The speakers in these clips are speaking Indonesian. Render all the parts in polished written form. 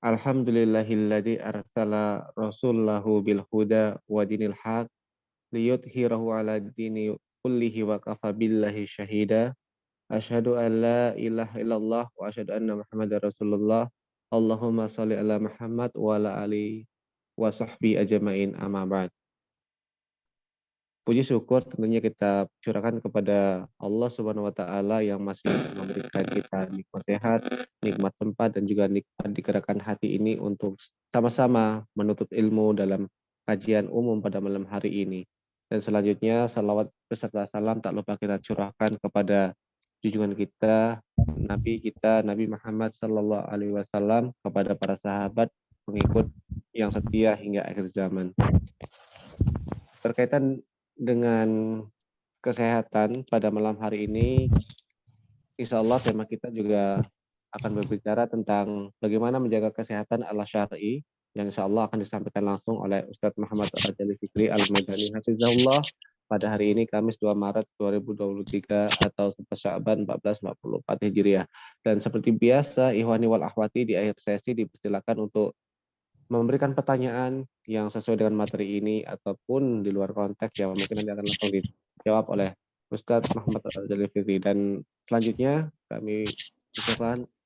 Alhamdulillahilladzi arsala rasulahu bil huda wa dinil haq liyudhhirahu ala dini kullihi wa kafa billahi syahida. Asyhadu an la ilaha illallah wa asyhadu anna Muhammadar Rasulullah. Allahumma shalli ala Muhammad wa ala ali wa sahbi ajmain, amma ba'd. Puji syukur tentunya kita curahkan kepada Allah Subhanahu wa taala yang masih memberikan kita nikmat sehat, nikmat tempat dan juga nikmat digerakkan hati ini untuk sama-sama menuntut ilmu dalam kajian umum pada malam hari ini. Dan selanjutnya salawat beserta salam tak lupa kita curahkan kepada junjungan kita Nabi Muhammad Sallallahu Alaihi Wasallam, kepada para sahabat pengikut yang setia hingga akhir zaman. Berkaitan dengan kesehatan pada malam hari ini, insya Allah tema kita juga akan berbicara tentang bagaimana menjaga kesehatan ala syar'i, yang insya Allah akan disampaikan langsung oleh Ustadz Muhammad Rajali Fikri Al-Maidani Hafizahullah pada hari ini Kamis 2 Maret 2023 atau 1 Sya'ban 1444 Hijriah. Dan seperti biasa, ihwani wal ahwati, di akhir sesi dipersilakan untuk memberikan pertanyaan yang sesuai dengan materi ini ataupun di luar konteks yang mungkin nanti akan langsung dijawab oleh Ustadz Muhammad Rajali Fikri. Dan selanjutnya kami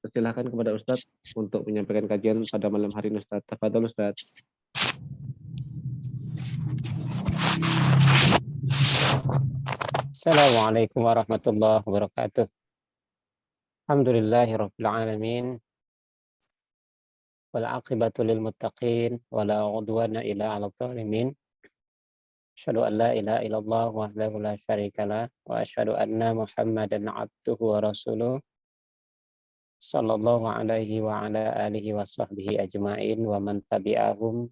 persilahkan kepada Ustadz untuk menyampaikan kajian pada malam hari ini. Ustadz, tafadhol Ustadz. Assalamualaikum warahmatullahi wabarakatuh. Alhamdulillahirabbil alamin. Wal aqibatu lil muttaqin wa la udwana illa 'alal zalimin. Asyhadu an la ilaha illallah wahdahu la syarikalah wa asyhadu anna Muhammadan 'abduhu wa rasuluh. Sallallahu alaihi wa ala alihi wa sahbihi ajmain wa man tabi'ahum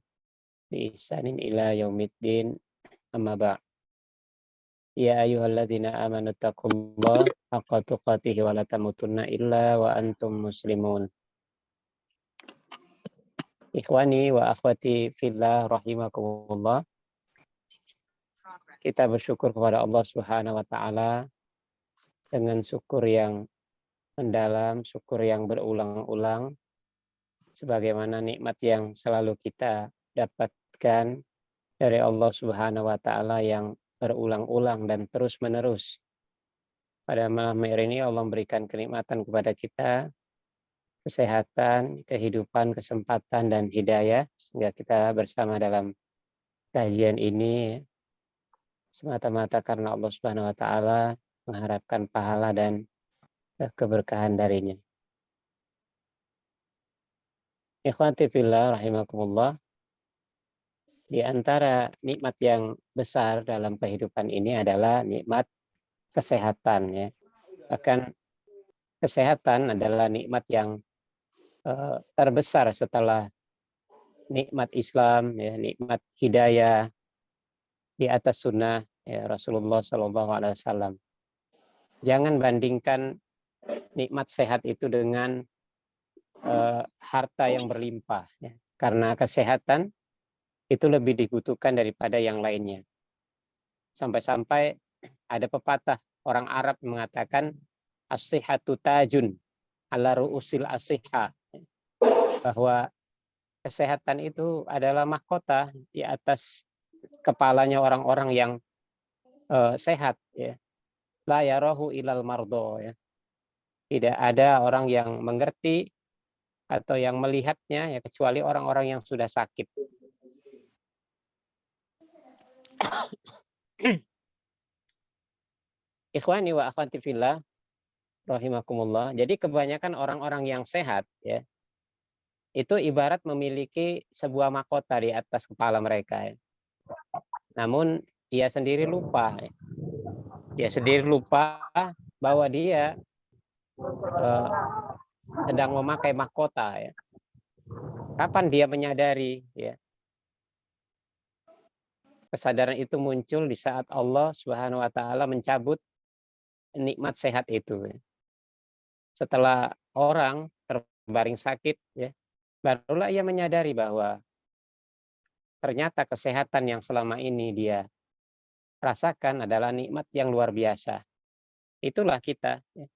bi ihsanin ila yaumiddin. Amma ba'd. Ya ayyuhalladzina amanu taqullaha haqqa tuqatih wa la tamutunna illa wa antum muslimun. Ikhwani wa akhwati fillah rahimakumullah. Kita bersyukur kepada Allah Subhanahu wa taala dengan syukur yang mendalam, syukur yang berulang-ulang, sebagaimana nikmat yang selalu kita dapatkan dari Allah Subhanahu wa taala yang berulang-ulang dan terus-menerus. Pada malam hari ini Allah memberikan kenikmatan kepada kita, kesehatan, kehidupan, kesempatan, dan hidayah, sehingga kita bersama dalam kajian ini semata-mata karena Allah Subhanahu wa taala, mengharapkan pahala dan keberkahan darinya. Ikhwati fillah rahimakumullah, di antara nikmat yang besar dalam kehidupan ini adalah nikmat kesehatan, ya. Bahkan kesehatan adalah nikmat yang terbesar setelah nikmat Islam, ya, nikmat hidayah di atas sunnah, ya, Rasulullah SAW. Jangan bandingkan nikmat sehat itu dengan harta yang berlimpah, ya. Karena kesehatan itu lebih dibutuhkan daripada yang lainnya. Sampai-sampai ada pepatah orang Arab mengatakan as-sihhatu tajun ala ru'usil as-sihha, bahwa kesehatan itu adalah mahkota di atas kepalanya orang-orang yang sehat, ya. La yarahu ilal mardo, ya. Tidak ada orang yang mengerti atau yang melihatnya, ya, kecuali orang-orang yang sudah sakit. Ikhwani wa akhwati fillah rahimakumullah. Jadi kebanyakan orang-orang yang sehat, ya, itu ibarat memiliki sebuah mahkota di atas kepala mereka, ya. Namun ia sendiri lupa, ya. Dia sendiri lupa bahwa dia sedang memakai mahkota, ya. Kapan dia menyadari, ya? Kesadaran itu muncul di saat Allah Subhanahu wa taala mencabut nikmat sehat itu, ya. Setelah orang terbaring sakit, ya, barulah ia menyadari bahwa ternyata kesehatan yang selama ini dia rasakan adalah nikmat yang luar biasa. Itulah kita, ya.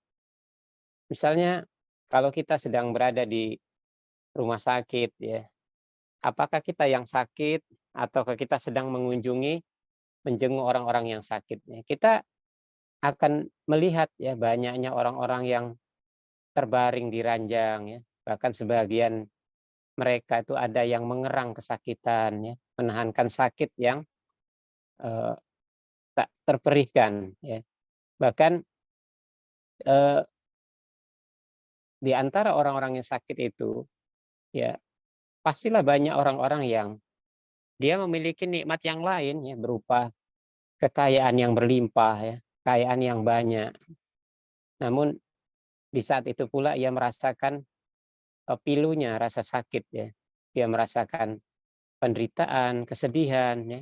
Misalnya kalau kita sedang berada di rumah sakit ya. Apakah kita yang sakit ataukah kita sedang menjenguk orang-orang yang sakit ya. Kita akan melihat ya banyaknya orang-orang yang terbaring di ranjang ya. Bahkan sebagian mereka itu ada yang mengerang kesakitan ya, menahankan sakit yang eh, tak terperihkan ya. Bahkan eh, di antara orang-orang yang sakit itu ya pastilah banyak orang-orang yang dia memiliki nikmat yang lain ya berupa kekayaan yang berlimpah ya, kekayaan yang banyak. Namun di saat itu pula ia merasakan pilunya rasa sakit ya. Dia merasakan penderitaan, kesedihan ya,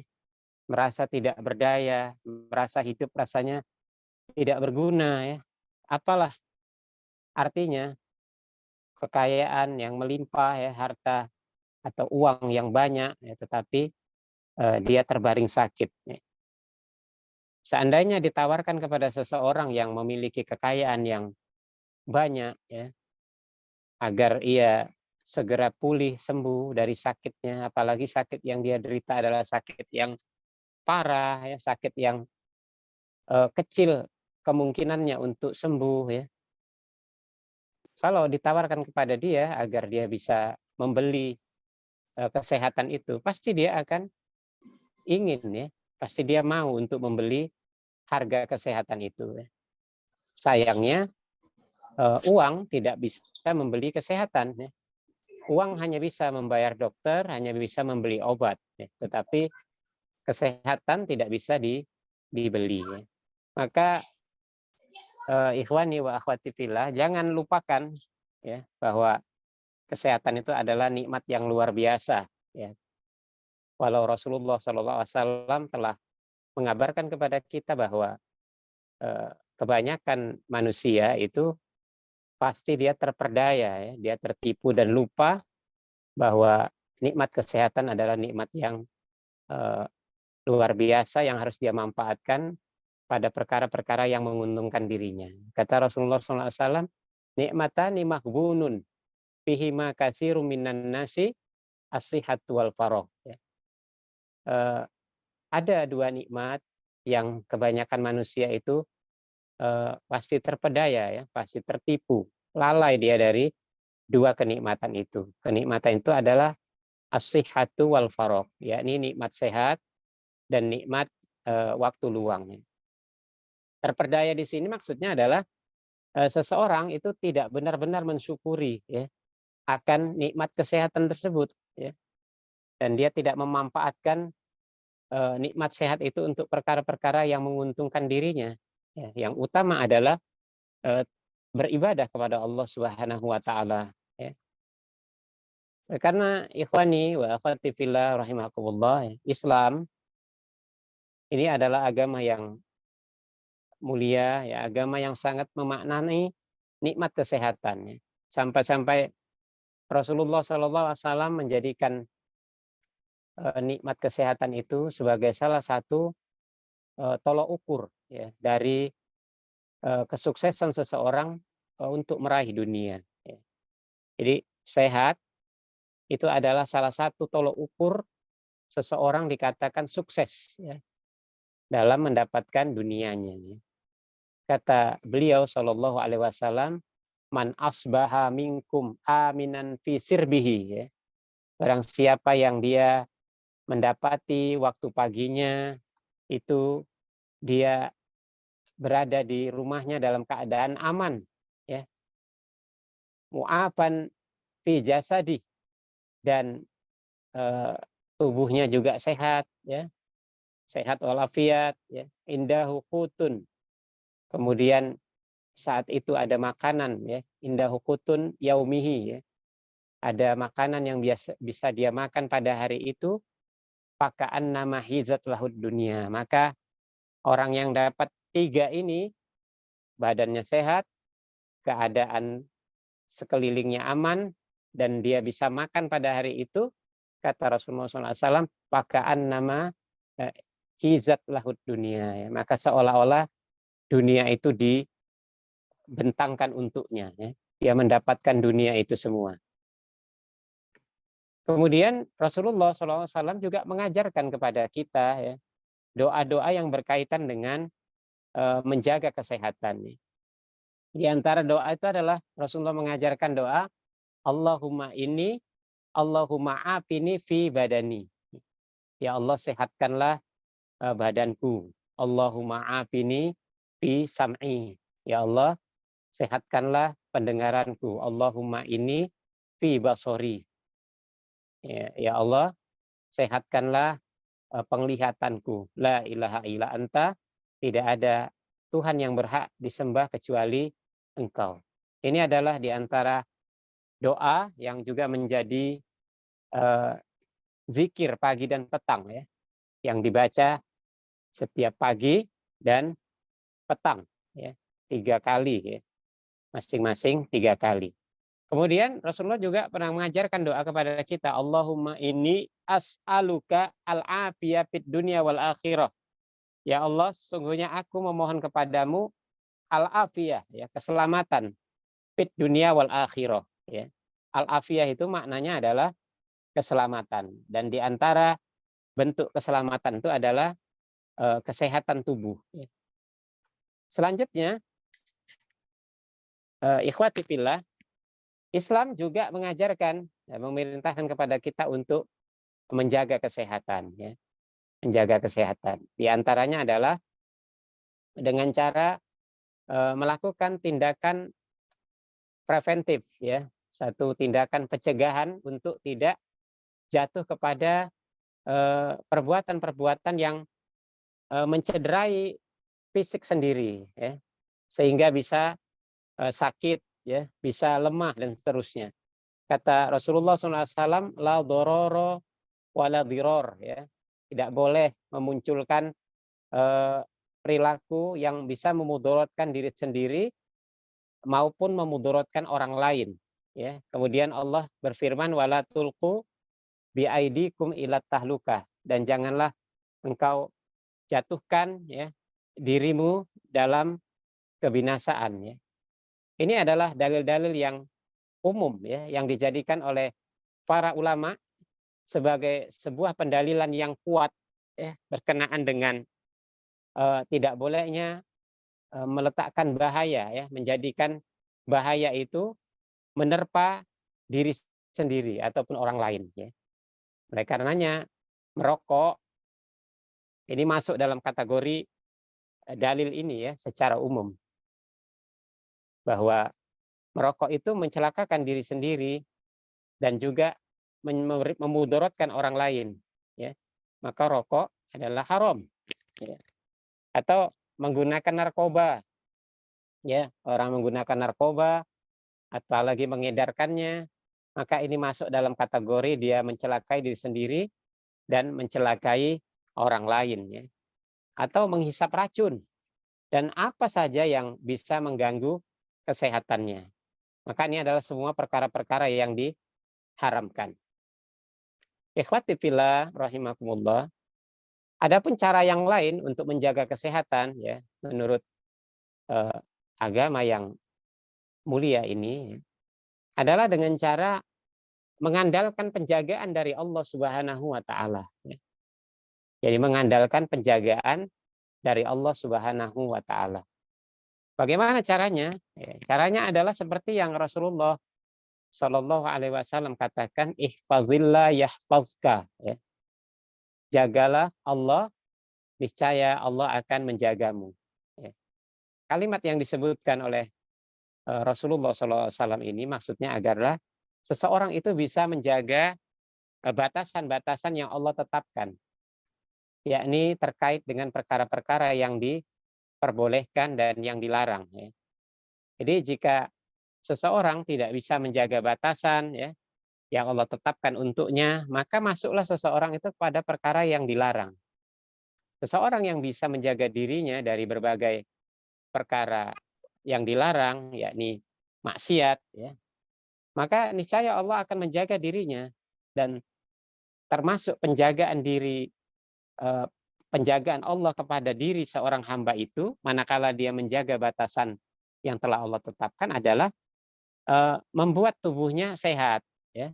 merasa tidak berdaya, merasa hidup rasanya tidak berguna ya. Apalah artinya kekayaan yang melimpah ya, harta atau uang yang banyak ya, tetapi dia terbaring sakit ya. Seandainya ditawarkan kepada seseorang yang memiliki kekayaan yang banyak ya, agar ia segera pulih sembuh dari sakitnya, apalagi sakit yang dia derita adalah sakit yang parah ya, sakit yang kecil kemungkinannya untuk sembuh ya. Kalau ditawarkan kepada dia agar dia bisa membeli kesehatan itu, pasti dia akan ingin ya, pasti dia mau untuk membeli harga kesehatan itu ya. Sayangnya uang tidak bisa membeli kesehatan ya. Uang hanya bisa membayar dokter, hanya bisa membeli obat ya. Tetapi kesehatan tidak bisa dibeli ya. Maka ikhwani wa akhwati fillah, jangan lupakan ya bahwa kesehatan itu adalah nikmat yang luar biasa ya. Walau Rasulullah SAW telah mengabarkan kepada kita bahwa kebanyakan manusia itu pasti dia terperdaya ya, dia tertipu dan lupa bahwa nikmat kesehatan adalah nikmat yang luar biasa yang harus dia manfaatkan pada perkara-perkara yang menguntungkan dirinya. Kata Rasulullah SAW, nikmatani maghbunun fihima katsirum minan nasi as-sihat wal faragh. Ya. Ada dua nikmat yang kebanyakan manusia itu pasti terpedaya ya, pasti tertipu, lalai dia dari dua kenikmatan itu. Kenikmatan itu adalah as-sihhatu wal faragh, yakni nikmat sehat dan nikmat waktu luang. Terperdaya di sini maksudnya adalah seseorang itu tidak benar-benar mensyukuri ya akan nikmat kesehatan tersebut ya, dan dia tidak memanfaatkan nikmat sehat itu untuk perkara-perkara yang menguntungkan dirinya ya. Yang utama adalah beribadah kepada Allah Subhanahu wa taala ya. Karena ikhwani wa akhwati fillah rahimakumullah, Islam ini adalah agama yang mulia ya, agama yang sangat memaknai nikmat kesehatan ya. Sampai-sampai Rasulullah SAW menjadikan nikmat kesehatan itu sebagai salah satu tolok ukur ya dari kesuksesan seseorang untuk meraih dunia ya. Jadi sehat itu adalah salah satu tolok ukur seseorang dikatakan sukses ya, dalam mendapatkan dunianya ya. Kata beliau Shallallahu Alaihi Wasallam, man asbaha minkum aminan fi sirbihi ya. Barang siapa yang dia mendapati waktu paginya itu dia berada di rumahnya dalam keadaan aman ya, mu'afan fi jasadi, dan tubuhnya juga sehat ya, sehat walafiat ya, indahu qutun, kemudian saat itu ada makanan ya, indahu qutun yaumihi ya, ada makanan yang bisa dia makan pada hari itu, pakaan nama hizat lahud dunia. Maka orang yang dapat tiga ini, badannya sehat, keadaan sekelilingnya aman, dan dia bisa makan pada hari itu, kata Rasulullah SAW, pakaan nama hizat lahud dunia. Ya. Maka seolah-olah dunia itu dibentangkan untuknya. Ya. Dia mendapatkan dunia itu semua. Kemudian Rasulullah SAW juga mengajarkan kepada kita ya, doa-doa yang berkaitan dengan menjaga kesehatan. Di antara doa itu adalah Rasulullah mengajarkan doa Allahumma afini fi badani. Ya Allah, sehatkanlah badanku. Allahumma afini fi sam'i. Ya Allah, sehatkanlah pendengaranku. Allahumma ini fi basori. Ya Allah, sehatkanlah penglihatanku. La ilaha illa anta. Tidak ada Tuhan yang berhak disembah kecuali Engkau. Ini adalah di antara doa yang juga menjadi zikir pagi dan petang ya, yang dibaca setiap pagi dan petang ya, 3 kali ya, masing-masing 3 kali. Kemudian Rasulullah juga pernah mengajarkan doa kepada kita, Allahumma inni as'aluka al-afiyah fid dunya wal akhirah. Ya Allah, sesungguhnya aku memohon kepadamu al-afiyah ya, keselamatan fit dunia wal akhirah ya. Al-afiyah itu maknanya adalah keselamatan, dan di antara bentuk keselamatan itu adalah kesehatan tubuh ya. Selanjutnya ikhwati fillah, Islam juga mengajarkan ya, memerintahkan kepada kita untuk menjaga kesehatan ya. Menjaga kesehatan. Di antaranya adalah dengan cara melakukan tindakan preventif ya, satu tindakan pencegahan untuk tidak jatuh kepada perbuatan-perbuatan yang mencederai fisik sendiri ya, sehingga bisa sakit ya, bisa lemah dan seterusnya. Kata Rasulullah SAW, la dororo wala diror ya, tidak boleh memunculkan perilaku yang bisa memudaratkan diri sendiri maupun memudaratkan orang lain ya. Kemudian Allah berfirman, wala tulqu biaidikum ila tahlukah, dan janganlah engkau jatuhkan ya dirimu dalam kebinasaan ya. Ini adalah dalil-dalil yang umum ya, yang dijadikan oleh para ulama sebagai sebuah pendalilan yang kuat ya, berkenaan dengan tidak bolehnya meletakkan bahaya ya, menjadikan bahaya itu menerpa diri sendiri ataupun orang lain ya. Oleh karenanya merokok ini masuk dalam kategori dalil ini ya, secara umum, bahwa merokok itu mencelakakan diri sendiri dan juga memudaratkan orang lain ya. Maka rokok adalah haram ya. Atau menggunakan narkoba ya, orang menggunakan narkoba atau lagi mengedarkannya, maka ini masuk dalam kategori dia mencelakai diri sendiri dan mencelakai orang lain ya. Atau menghisap racun dan apa saja yang bisa mengganggu kesehatannya. Maka ini adalah semua perkara-perkara yang diharamkan. Ikhwati fillah rahimakumullah. Adapun cara yang lain untuk menjaga kesehatan ya, menurut agama yang mulia ini adalah dengan cara mengandalkan penjagaan dari Allah Subhanahu wa taala ya. Jadi mengandalkan penjagaan dari Allah Subhanahu wa taala. Bagaimana caranya? Ya, caranya adalah seperti yang Rasulullah Shallallahu alaihi wasallam katakan, ihfazillah yahfazka ya. Jagalah Allah, niscaya Allah akan menjagamu. Ya. Kalimat yang disebutkan oleh Rasulullah SAW ini maksudnya agarlah seseorang itu bisa menjaga batasan-batasan yang Allah tetapkan, yakni terkait dengan perkara-perkara yang diperbolehkan dan yang dilarang. Ya. Jadi jika seseorang tidak bisa menjaga batasan ya, yang Allah tetapkan untuknya, maka masuklah seseorang itu pada perkara yang dilarang. Seseorang yang bisa menjaga dirinya dari berbagai perkara yang dilarang, yakni maksiat, ya, maka niscaya Allah akan menjaga dirinya. Dan termasuk penjagaan diri, penjagaan Allah kepada diri seorang hamba itu, manakala dia menjaga batasan yang telah Allah tetapkan adalah membuat tubuhnya sehat, ya.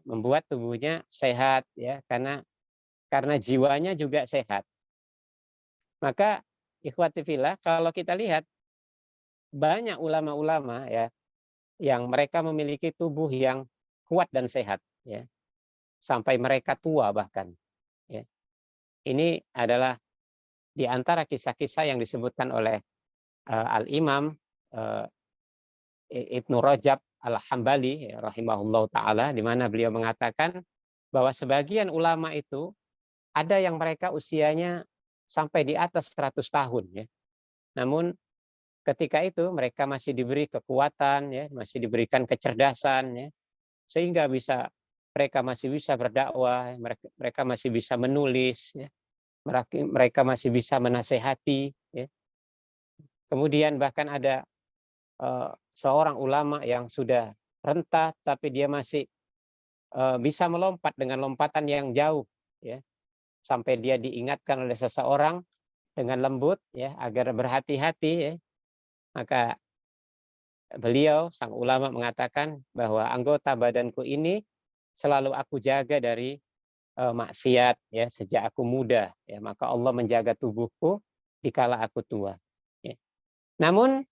membuat tubuhnya sehat ya, karena jiwanya juga sehat. Maka ikhwati fillah, kalau kita lihat banyak ulama-ulama ya yang mereka memiliki tubuh yang kuat dan sehat ya, sampai mereka tua bahkan ya. Ini adalah di antara kisah-kisah yang disebutkan oleh Al-Imam uh, Ibnu Rajab Al-Hambali rahimahullah taala, di mana beliau mengatakan bahwa sebagian ulama itu ada yang mereka usianya sampai di atas 100 tahun ya. Namun ketika itu mereka masih diberi kekuatan ya, masih diberikan kecerdasan ya, sehingga mereka masih bisa berdakwah, mereka masih bisa menulis ya, mereka masih bisa menasehati ya. Kemudian bahkan ada seorang ulama yang sudah renta tapi dia masih bisa melompat dengan lompatan yang jauh ya, sampai dia diingatkan oleh seseorang dengan lembut ya agar berhati-hati ya. Maka beliau sang ulama mengatakan bahwa anggota badanku ini selalu aku jaga dari maksiat ya sejak aku muda ya, maka Allah menjaga tubuhku dikala aku tua ya. Namun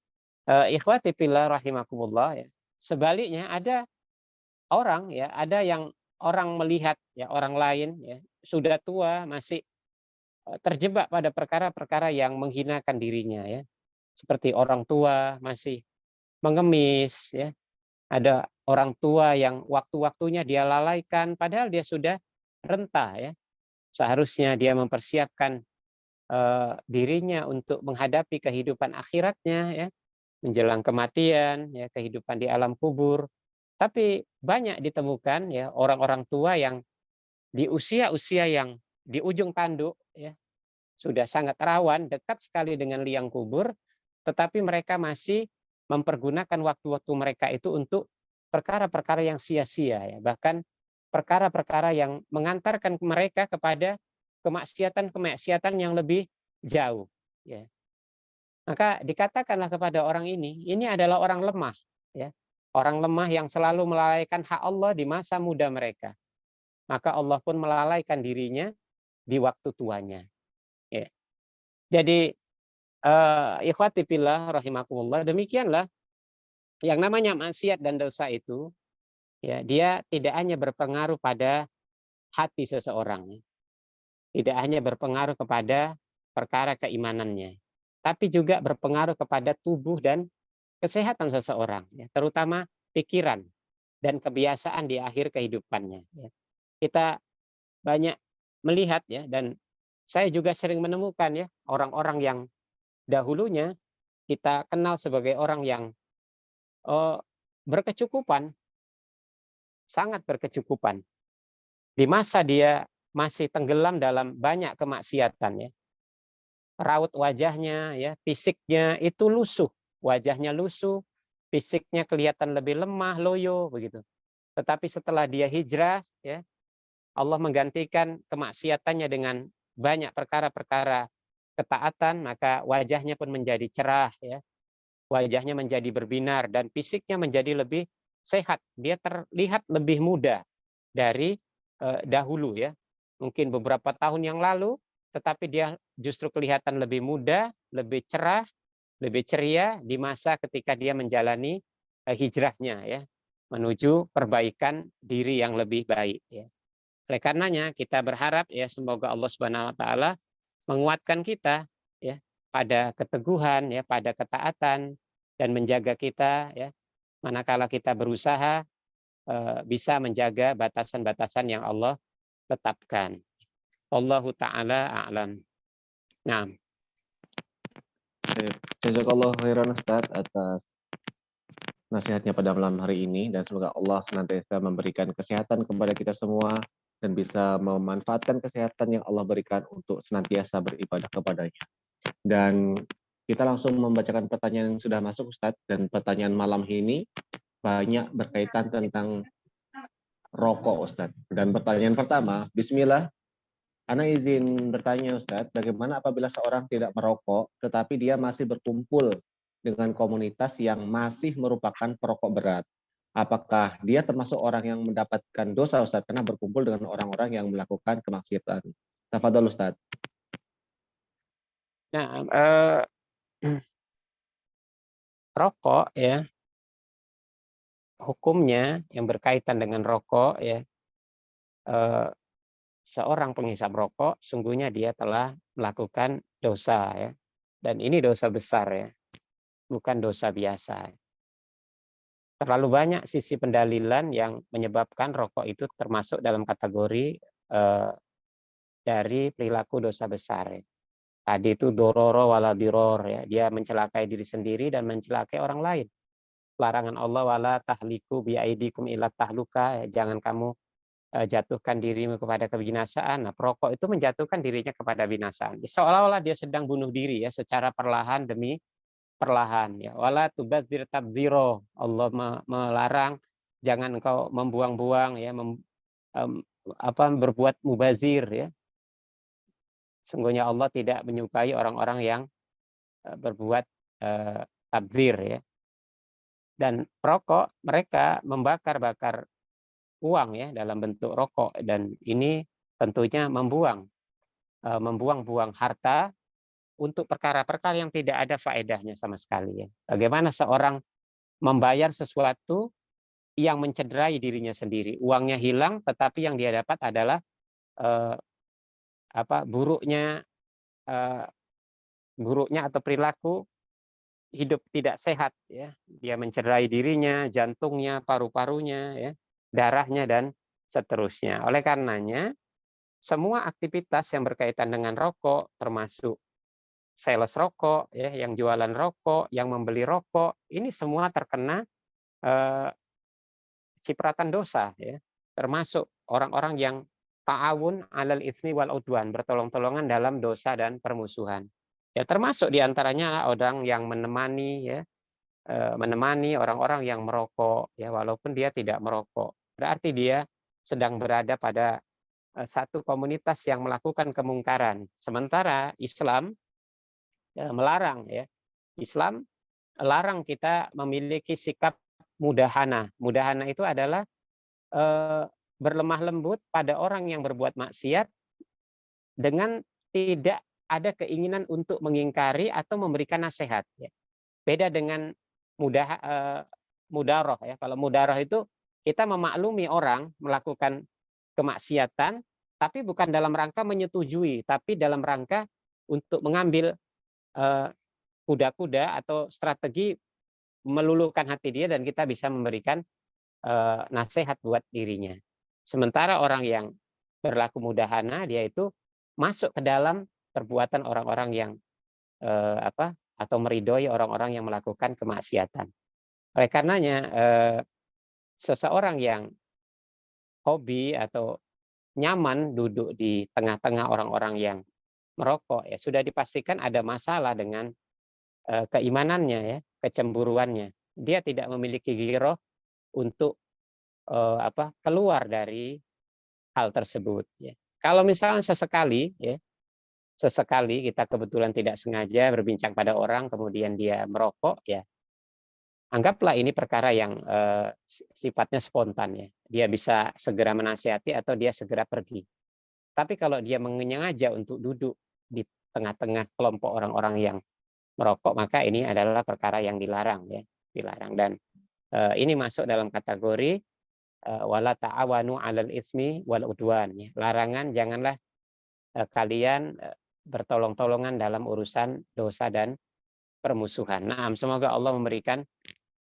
ikhwati fillah rahimakumullah ya, sebaliknya ada orang ya, ada yang orang melihat ya orang lain ya sudah tua masih terjebak pada perkara-perkara yang menghinakan dirinya ya, seperti orang tua masih mengemis ya, ada orang tua yang waktu-waktunya dia lalaikan padahal dia sudah renta ya, seharusnya dia mempersiapkan dirinya untuk menghadapi kehidupan akhiratnya ya, menjelang kematian ya, kehidupan di alam kubur. Tapi banyak ditemukan ya orang-orang tua yang di usia-usia yang di ujung tanduk ya, sudah sangat rawan, dekat sekali dengan liang kubur, tetapi mereka masih mempergunakan waktu-waktu mereka itu untuk perkara-perkara yang sia-sia ya, bahkan perkara-perkara yang mengantarkan mereka kepada kemaksiatan-kemaksiatan yang lebih jauh ya. Maka dikatakanlah kepada orang ini adalah orang lemah ya. Orang lemah yang selalu melalaikan hak Allah di masa muda mereka. Maka Allah pun melalaikan dirinya di waktu tuanya. Ya. Jadi ikhwati fillah rahimakumullah, demikianlah yang namanya maksiat dan dosa itu ya, dia tidak hanya berpengaruh pada hati seseorang, tidak hanya berpengaruh kepada perkara keimanannya, tapi juga berpengaruh kepada tubuh dan kesehatan seseorang, ya, terutama pikiran dan kebiasaan di akhir kehidupannya. Ya. Kita banyak melihat ya, dan saya juga sering menemukan ya orang-orang yang dahulunya kita kenal sebagai orang yang uh, berkecukupan, sangat berkecukupan. Di masa dia masih tenggelam dalam banyak kemaksiatan ya, raut wajahnya ya, fisiknya itu lusuh, wajahnya lusuh, fisiknya kelihatan lebih lemah, loyo begitu. Tetapi setelah dia hijrah ya, Allah menggantikan kemaksiatannya dengan banyak perkara-perkara ketaatan, maka wajahnya pun menjadi cerah ya, wajahnya menjadi berbinar dan fisiknya menjadi lebih sehat. Dia terlihat lebih muda dari dahulu ya. Mungkin beberapa tahun yang lalu, tetapi dia justru kelihatan lebih muda, lebih cerah, lebih ceria di masa ketika dia menjalani hijrahnya ya, menuju perbaikan diri yang lebih baik ya. Oleh karenanya kita berharap ya semoga Allah Subhanahu wa taala menguatkan kita ya pada keteguhan ya, pada ketaatan, dan menjaga kita ya manakala kita berusaha bisa menjaga batasan-batasan yang Allah tetapkan. Allahu taala a'lam. Nah, Jazakallah khairan Ustaz atas nasihatnya pada malam hari ini, dan semoga Allah senantiasa memberikan kesehatan kepada kita semua dan bisa memanfaatkan kesehatan yang Allah berikan untuk senantiasa beribadah kepadanya. Dan kita langsung membacakan pertanyaan yang sudah masuk Ustaz, dan pertanyaan malam ini banyak berkaitan tentang rokok Ustaz. Dan pertanyaan pertama, Bismillah, Ana izin bertanya Ustaz, bagaimana apabila seorang tidak merokok tetapi dia masih berkumpul dengan komunitas yang masih merupakan perokok berat? apakah dia termasuk orang yang mendapatkan dosa Ustaz karena berkumpul dengan orang-orang yang melakukan kemaksiatan? Tafadhol Ustaz. Nah, rokok ya, hukumnya yang berkaitan dengan rokok ya, eh, seorang penghisap rokok sungguhnya dia telah melakukan dosa ya. Dan ini dosa besar ya, bukan dosa biasa. Terlalu banyak sisi pendalilan yang menyebabkan rokok itu termasuk dalam kategori dari perilaku dosa besar ya. Tadi itu dororo wala diror ya, dia mencelakai diri sendiri dan mencelakai orang lain. Larangan Allah wala tahliku biaidikum ila tahluka, ya, jangan kamu jatuhkan dirimu kepada kebinasaan. Nah, perokok itu menjatuhkan dirinya kepada binasaan. Seolah-olah dia sedang bunuh diri ya, secara perlahan demi perlahan ya. Wala tubadzir tabdziro. Allah melarang jangan engkau membuang-buang ya, berbuat mubazir ya. Sungguhnya Allah tidak menyukai orang-orang yang berbuat tabdzir ya. Dan perokok mereka membakar-bakar uang ya dalam bentuk rokok, dan ini tentunya membuang-buang harta untuk perkara-perkara yang tidak ada faedahnya sama sekali ya. Bagaimana seorang membayar sesuatu yang mencederai dirinya sendiri, uangnya hilang tetapi yang dia dapat adalah eh, buruknya eh, buruknya atau perilaku hidup tidak sehat ya. Dia mencederai dirinya, jantungnya, paru-parunya ya, darahnya dan seterusnya. Oleh karenanya semua aktivitas yang berkaitan dengan rokok, termasuk sales rokok ya, yang jualan rokok, yang membeli rokok, ini semua terkena eh, cipratan dosa ya. Termasuk orang-orang yang ta'awun 'alal itsmi wal udwan, bertolong-tolongan dalam dosa dan permusuhan. Ya termasuk diantaranya orang yang menemani ya, menemani orang-orang yang merokok ya, walaupun dia tidak merokok. Berarti dia sedang berada pada satu komunitas yang melakukan kemungkaran. Sementara Islam melarang ya. Islam larang kita memiliki sikap mudahana. Mudahana itu adalah berlemah lembut pada orang yang berbuat maksiat dengan tidak ada keinginan untuk mengingkari atau memberikan nasihat ya. Beda dengan mudaroh ya. Kalau mudaroh itu kita memaklumi orang melakukan kemaksiatan, tapi bukan dalam rangka menyetujui, tapi dalam rangka untuk mengambil kuda-kuda atau strategi meluluhkan hati dia dan kita bisa memberikan nasihat buat dirinya. Sementara orang yang berlaku mudahana dia itu masuk ke dalam perbuatan orang-orang yang atau meridhoi orang-orang yang melakukan kemaksiatan. Oleh karenanya seseorang yang hobi atau nyaman duduk di tengah-tengah orang-orang yang merokok ya sudah dipastikan ada masalah dengan keimanannya ya, kecemburuannya. Dia tidak memiliki giroh untuk keluar dari hal tersebut ya. Kalau misalnya sesekali kita kebetulan tidak sengaja berbincang pada orang kemudian dia merokok ya, anggaplah ini perkara yang sifatnya spontan ya. Dia bisa segera menasihati atau dia segera pergi. Tapi kalau dia menyengaja untuk duduk di tengah-tengah kelompok orang-orang yang merokok, maka ini adalah perkara yang dilarang ya, dilarang. Dan ini masuk dalam kategori wala ta'awanu 'alal itsmi wal udwan ya. Larangan janganlah kalian bertolong-tolongan dalam urusan dosa dan permusuhan. Nah, semoga Allah memberikan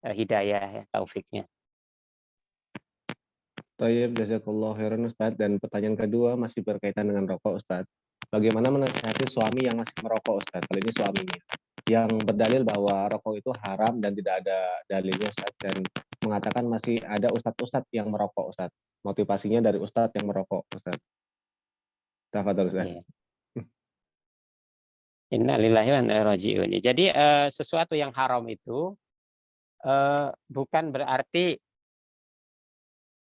hidayah ya, taufiknya. Tayyib, jazakallah khairan Ustaz. Dan pertanyaan kedua masih berkaitan dengan rokok Ustaz. Bagaimana menasihati suami yang masih merokok Ustaz? Kali ini suaminya yang berdalil bahwa rokok itu haram dan tidak ada dalilnya Ustaz, dan mengatakan masih ada ustadz-ustadz yang merokok Ustaz. Motivasinya dari ustadz yang merokok Ustaz. Tafadhol Ustaz. Iya. Innalillahi wa inna ilaihi raji'un. Jadi sesuatu yang haram itu bukan berarti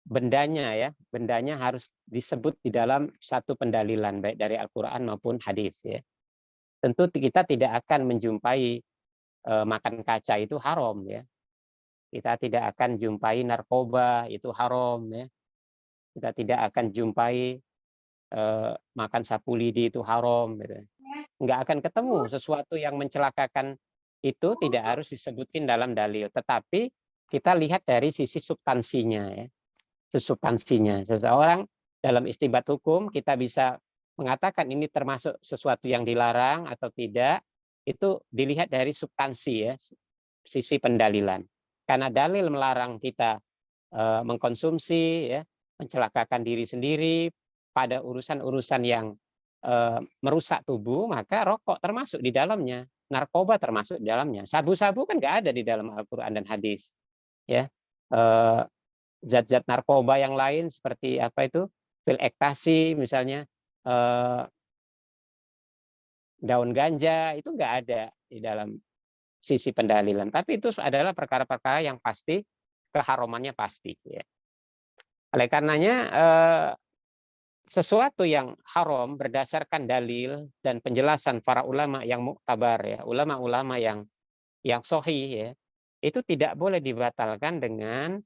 bendanya harus disebut di dalam satu pendalilan baik dari Al-Qur'an maupun hadis ya. Tentu kita tidak akan menjumpai makan kaca itu haram ya. Kita tidak akan jumpai narkoba, itu haram ya. Kita tidak akan jumpai makan sapu lidi, itu haram gitu. Nggak akan ketemu sesuatu yang mencelakakan, itu tidak harus disebutin dalam dalil. Tetapi kita lihat dari sisi substansinya ya. Substansinya. Seseorang dalam istinbat hukum kita bisa mengatakan ini termasuk sesuatu yang dilarang atau tidak, itu dilihat dari substansi ya, sisi pendalilan. Karena dalil melarang kita mengkonsumsi ya, mencelakakan diri sendiri pada urusan-urusan yang merusak tubuh, maka rokok termasuk di dalamnya, narkoba termasuk di dalamnya. Sabu-sabu kan nggak ada di dalam Al-Qur'an dan hadis. Ya. Zat-zat narkoba yang lain seperti apa itu? Pil ekstasi misalnya, daun ganja itu nggak ada di dalam sisi pendalilan. Tapi itu adalah perkara-perkara yang pasti keharamannya pasti ya. Oleh karenanya sesuatu yang haram berdasarkan dalil dan penjelasan para ulama yang muktabar ya, ulama-ulama yang sahih ya, itu tidak boleh dibatalkan dengan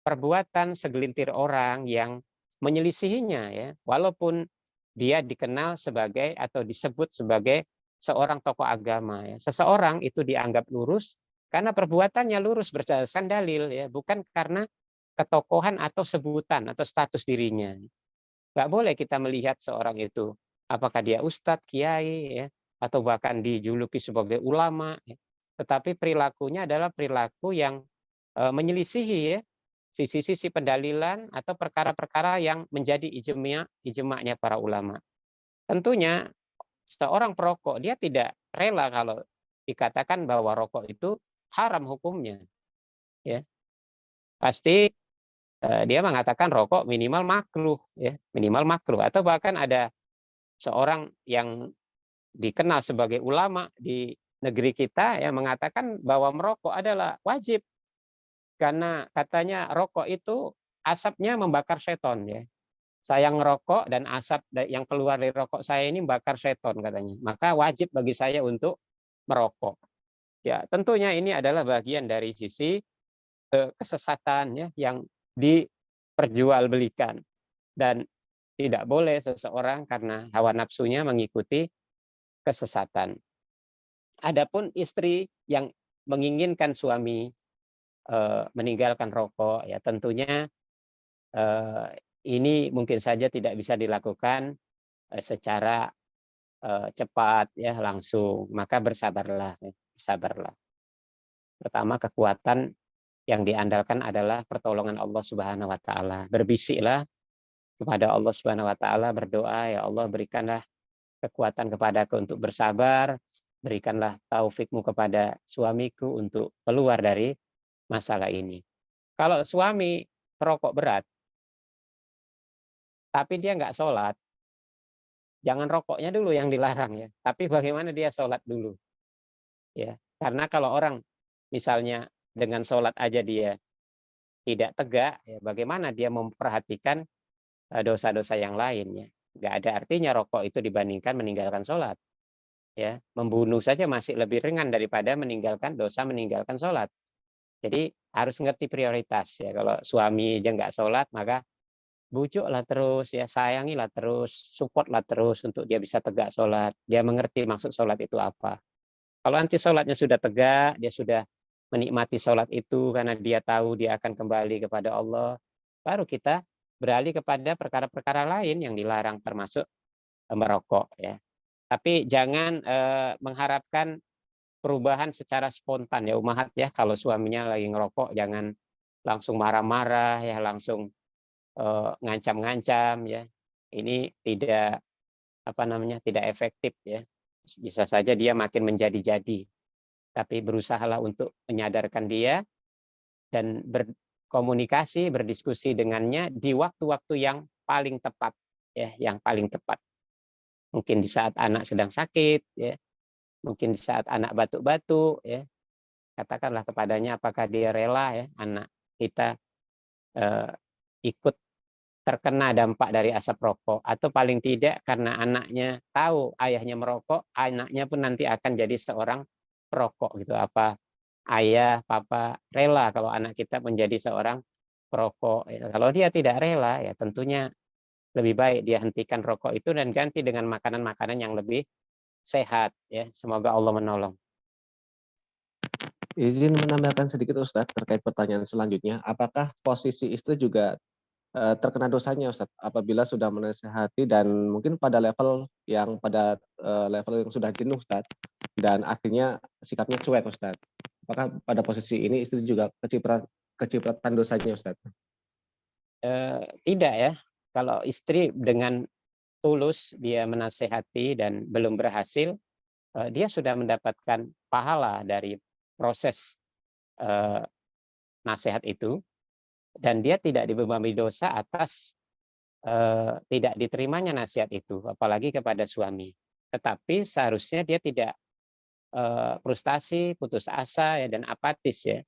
perbuatan segelintir orang yang menyelisihinya ya, walaupun dia dikenal sebagai atau disebut sebagai seorang tokoh agama ya. Seseorang itu dianggap lurus karena perbuatannya lurus berdasarkan dalil ya, bukan karena ketokohan atau sebutan atau status dirinya. Nggak boleh kita melihat seorang itu apakah dia ustadz, kiai ya, atau bahkan dijuluki sebagai ulama ya. Tetapi perilakunya adalah perilaku yang menyelisihi ya sisi-sisi pendalilan atau perkara-perkara yang menjadi ijma'nya para ulama. Tentunya seorang perokok dia tidak rela kalau dikatakan bahwa rokok itu haram hukumnya ya. Pasti dia mengatakan rokok minimal makruh ya, minimal makruh, atau bahkan ada seorang yang dikenal sebagai ulama di negeri kita yang mengatakan bahwa merokok adalah wajib karena katanya rokok itu asapnya membakar seton ya. Saya ngerokok dan asap yang keluar dari rokok saya ini membakar seton katanya. Maka wajib bagi saya untuk merokok. Ya, tentunya ini adalah bagian dari sisi kesesatan ya yang diperjualbelikan, dan tidak boleh seseorang karena hawa nafsunya mengikuti kesesatan. Adapun istri yang menginginkan suami meninggalkan rokok ya tentunya ini mungkin saja tidak bisa dilakukan secara cepat ya langsung, maka bersabarlah ya, bersabarlah. Pertama, kekuatan yang diandalkan adalah pertolongan Allah Subhanahu wa taala. Berbisiklah kepada Allah Subhanahu wa taala, berdoa, ya Allah berikanlah kekuatan kepadaku untuk bersabar, berikanlah taufikmu kepada suamiku untuk keluar dari masalah ini. Kalau suami perokok berat, tapi dia nggak sholat, jangan rokoknya dulu yang dilarang ya, tapi bagaimana dia sholat dulu. Ya, karena kalau orang misalnya dengan sholat aja dia tidak tegak, ya bagaimana dia memperhatikan dosa-dosa yang lain ya. Nggak ada artinya rokok itu dibandingkan meninggalkan sholat. Ya, membunuh saja masih lebih ringan daripada meninggalkan dosa meninggalkan sholat. Jadi harus ngerti prioritas ya. Kalau suami aja nggak sholat, maka bujuklah terus ya, sayangilah terus, supportlah terus untuk dia bisa tegak sholat. Dia mengerti maksud sholat itu apa. Kalau nanti sholatnya sudah tegak, dia sudah menikmati sholat itu karena dia tahu dia akan kembali kepada Allah, baru kita beralih kepada perkara-perkara lain yang dilarang termasuk merokok ya. Tapi jangan mengharapkan perubahan secara spontan ya umahat ya. Kalau suaminya lagi ngerokok jangan langsung marah-marah ya, langsung ngancam-ngancam ya. Ini tidak tidak efektif ya. Bisa saja dia makin menjadi-jadi. Tapi berusahalah untuk menyadarkan dia dan berkomunikasi, berdiskusi dengannya di waktu-waktu yang paling tepat ya, yang paling tepat. Mungkin di saat anak sedang sakit ya, mungkin di saat anak batuk-batuk ya. Katakanlah kepadanya apakah dia rela ya anak kita ikut terkena dampak dari asap rokok, atau paling tidak karena anaknya tahu ayahnya merokok, anaknya pun nanti akan jadi seorang perokok gitu. Apa ayah, papa rela kalau anak kita menjadi seorang perokok. Ya. Kalau dia tidak rela, ya tentunya lebih baik dia hentikan rokok itu dan ganti dengan makanan-makanan yang lebih sehat. Ya, semoga Allah menolong. Izin menambahkan sedikit Ustadz terkait pertanyaan selanjutnya. Apakah posisi istri juga terkena dosanya Ustadz apabila sudah menasehati dan mungkin pada level yang sudah jenuh Ustadz dan akhirnya sikapnya cuek Ustadz. Apakah pada posisi ini istri juga kecipratan dosanya Ustadz? Tidak ya. Kalau istri dengan tulus dia menasehati dan belum berhasil, dia sudah mendapatkan pahala dari proses eh, nasihat itu dan dia tidak dibebani dosa atas tidak diterimanya nasihat itu, apalagi kepada suami. Tetapi seharusnya dia tidak frustasi, putus asa ya dan apatis ya.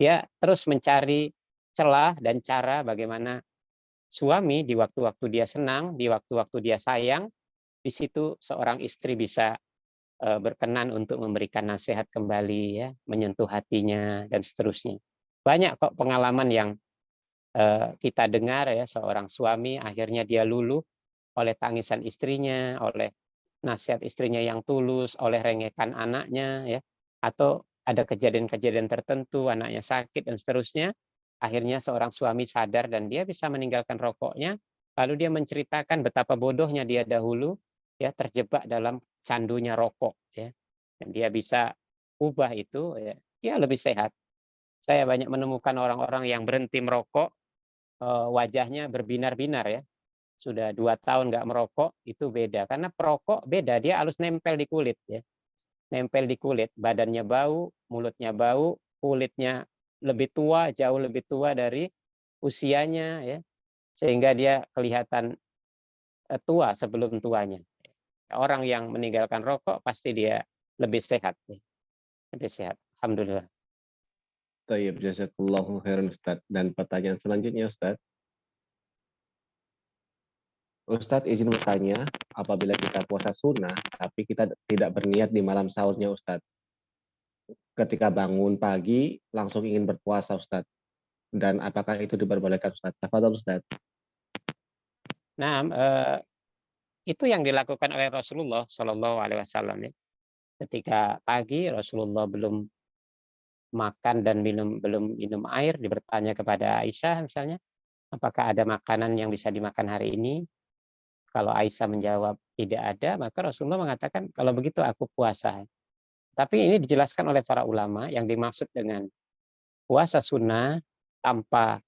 Dia terus mencari celah dan cara bagaimana suami di waktu-waktu dia senang, di waktu-waktu dia sayang, di situ seorang istri bisa berkenan untuk memberikan nasihat kembali ya, menyentuh hatinya dan seterusnya. Banyak kok pengalaman yang kita dengar ya, seorang suami akhirnya dia luluh oleh tangisan istrinya, oleh nasihat istrinya yang tulus, oleh rengekan anaknya ya, atau ada kejadian-kejadian tertentu anaknya sakit dan seterusnya, akhirnya seorang suami sadar dan dia bisa meninggalkan rokoknya, lalu dia menceritakan betapa bodohnya dia dahulu ya terjebak dalam candunya rokok ya. Dan dia bisa ubah itu ya, dia lebih sehat. Saya banyak menemukan orang-orang yang berhenti merokok, wajahnya berbinar-binar ya. Sudah 2 tahun nggak merokok, itu beda. Karena perokok beda, dia harus nempel di kulit ya. Nempel di kulit, badannya bau, mulutnya bau, kulitnya lebih tua, jauh lebih tua dari usianya ya. Sehingga dia kelihatan tua sebelum tuanya. Orang yang meninggalkan rokok pasti dia lebih sehat ya. Lebih sehat. Alhamdulillah. Tayyib, jazakallahu khairan Ustadz. Dan pertanyaan selanjutnya Ustadz. Ustadz izin bertanya, apabila kita puasa sunnah, tapi kita tidak berniat di malam sahurnya Ustadz. Ketika bangun pagi, langsung ingin berpuasa Ustadz. Dan apakah itu diperbolehkan Ustadz? Tafadhol Ustadz. Nah, itu yang dilakukan oleh Rasulullah Shallallahu Alaihi Wasallam ya. Ketika pagi Rasulullah belum makan dan belum minum air, bertanya kepada Aisyah misalnya, apakah ada makanan yang bisa dimakan hari ini? Kalau Aisyah menjawab tidak ada, maka Rasulullah mengatakan kalau begitu aku puasa. Tapi ini dijelaskan oleh para ulama yang dimaksud dengan puasa sunnah tanpa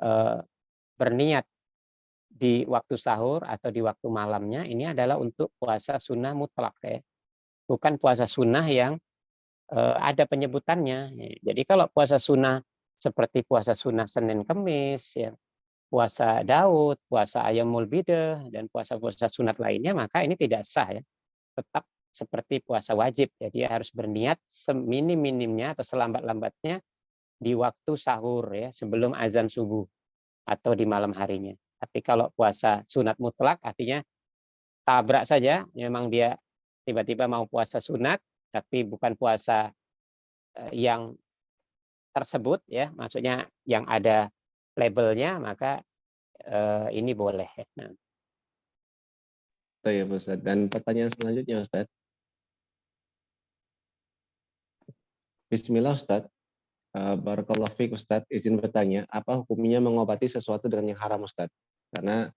eh, berniat di waktu sahur atau di waktu malamnya ini adalah untuk puasa sunnah mutlak ya. Bukan puasa sunnah yang ada penyebutannya. Jadi kalau puasa sunnah seperti puasa sunnah Senin Kemis, ya, puasa Daud, puasa Ayyamul Bidah, dan puasa-puasa sunat lainnya, maka ini tidak sah ya. Tetap seperti puasa wajib. Jadi harus berniat seminim-minimnya atau selambat-lambatnya di waktu sahur ya, sebelum azan subuh atau di malam harinya. Tapi kalau puasa sunat mutlak artinya tabrak saja, memang dia tiba-tiba mau puasa sunat, tapi bukan puasa yang tersebut ya, maksudnya yang ada labelnya, maka ini boleh. Nah, Tayyib Ustadz. Dan pertanyaan selanjutnya Ustadz. Bismillah Ustadz. Barakallahu fiik Ustadz. Izin bertanya, apa hukumnya mengobati sesuatu dengan yang haram Ustadz? Karena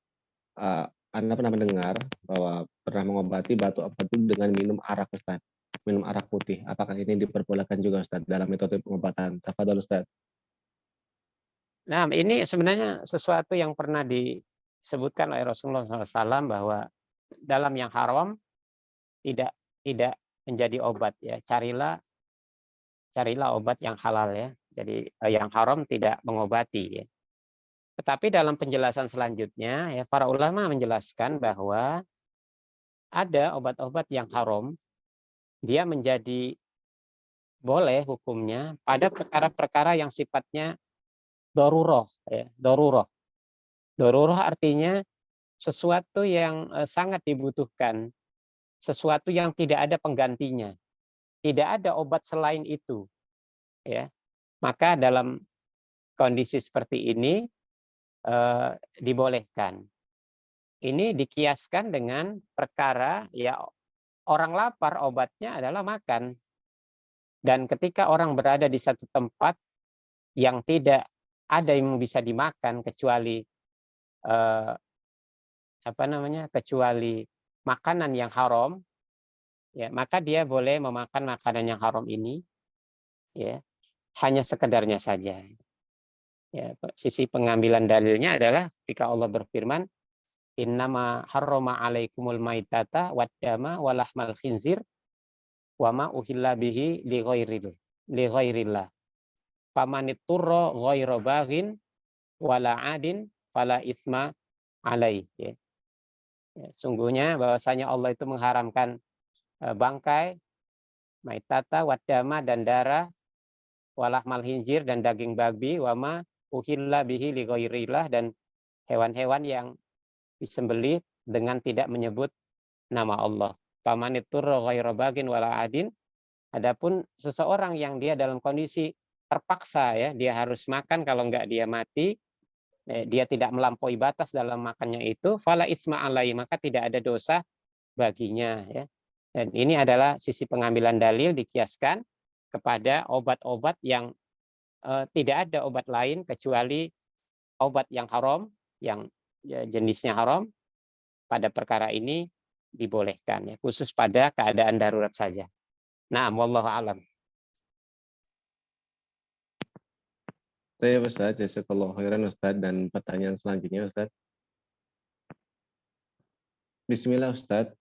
Anda pernah mendengar bahwa pernah mengobati batuk apa itu dengan minum arak Ustadz. Minum arak putih. Apakah ini diperbolehkan juga Ustadz dalam metode pengobatan? Tafadhol Ustadz. nah, ini sebenarnya sesuatu yang pernah disebutkan oleh Rasulullah SAW bahwa dalam yang haram tidak tidak menjadi obat ya. Carilah obat yang halal ya. Jadi yang haram tidak mengobati ya. Tetapi dalam penjelasan selanjutnya ya para ulama menjelaskan bahwa ada obat-obat yang haram dia menjadi boleh hukumnya pada perkara-perkara yang sifatnya daruroh ya, daruroh. Daruroh artinya sesuatu yang sangat dibutuhkan, sesuatu yang tidak ada penggantinya. Tidak ada obat selain itu. ya. Maka dalam kondisi seperti ini dibolehkan. Ini dikiaskan dengan perkara ya orang lapar obatnya adalah makan. Dan ketika orang berada di satu tempat yang tidak ada yang bisa dimakan kecuali eh, kecuali makanan yang haram, ya maka dia boleh memakan makanan yang haram ini, ya hanya sekedarnya saja. Ya, sisi pengambilan dalilnya adalah ketika Allah berfirman, innama harrama alaikumul maitata waddama walahmal khinzir wama uhilla bihi li ghairillah. Pamanitturra ghaira baghin wala adin fala isma alaih. Ya. Ya, sungguhnya bahwasanya Allah itu mengharamkan bangkai, maitata, waddama dan darah, walahmal khinzir dan daging babi, wama uhilla bihi li ghairillah dan hewan-hewan yang disembelih dengan tidak menyebut nama Allah. Pamanitturra ghaira baghin wala adin. Adapun seseorang yang dia dalam kondisi terpaksa ya, dia harus makan, kalau enggak dia mati, dia tidak melampaui batas dalam makannya itu, fala isma alai, maka tidak ada dosa baginya ya. Dan ini adalah sisi pengambilan dalil dikiaskan kepada obat-obat yang tidak ada obat lain kecuali obat yang haram, yang ya, jenisnya haram, pada perkara ini dibolehkan ya, khusus pada keadaan darurat saja. Nah, wallahu alam. Saya Ustaz, jazakallahu khairan Ustaz, dan pertanyaan selanjutnya Ustaz. Bismillah Ustaz.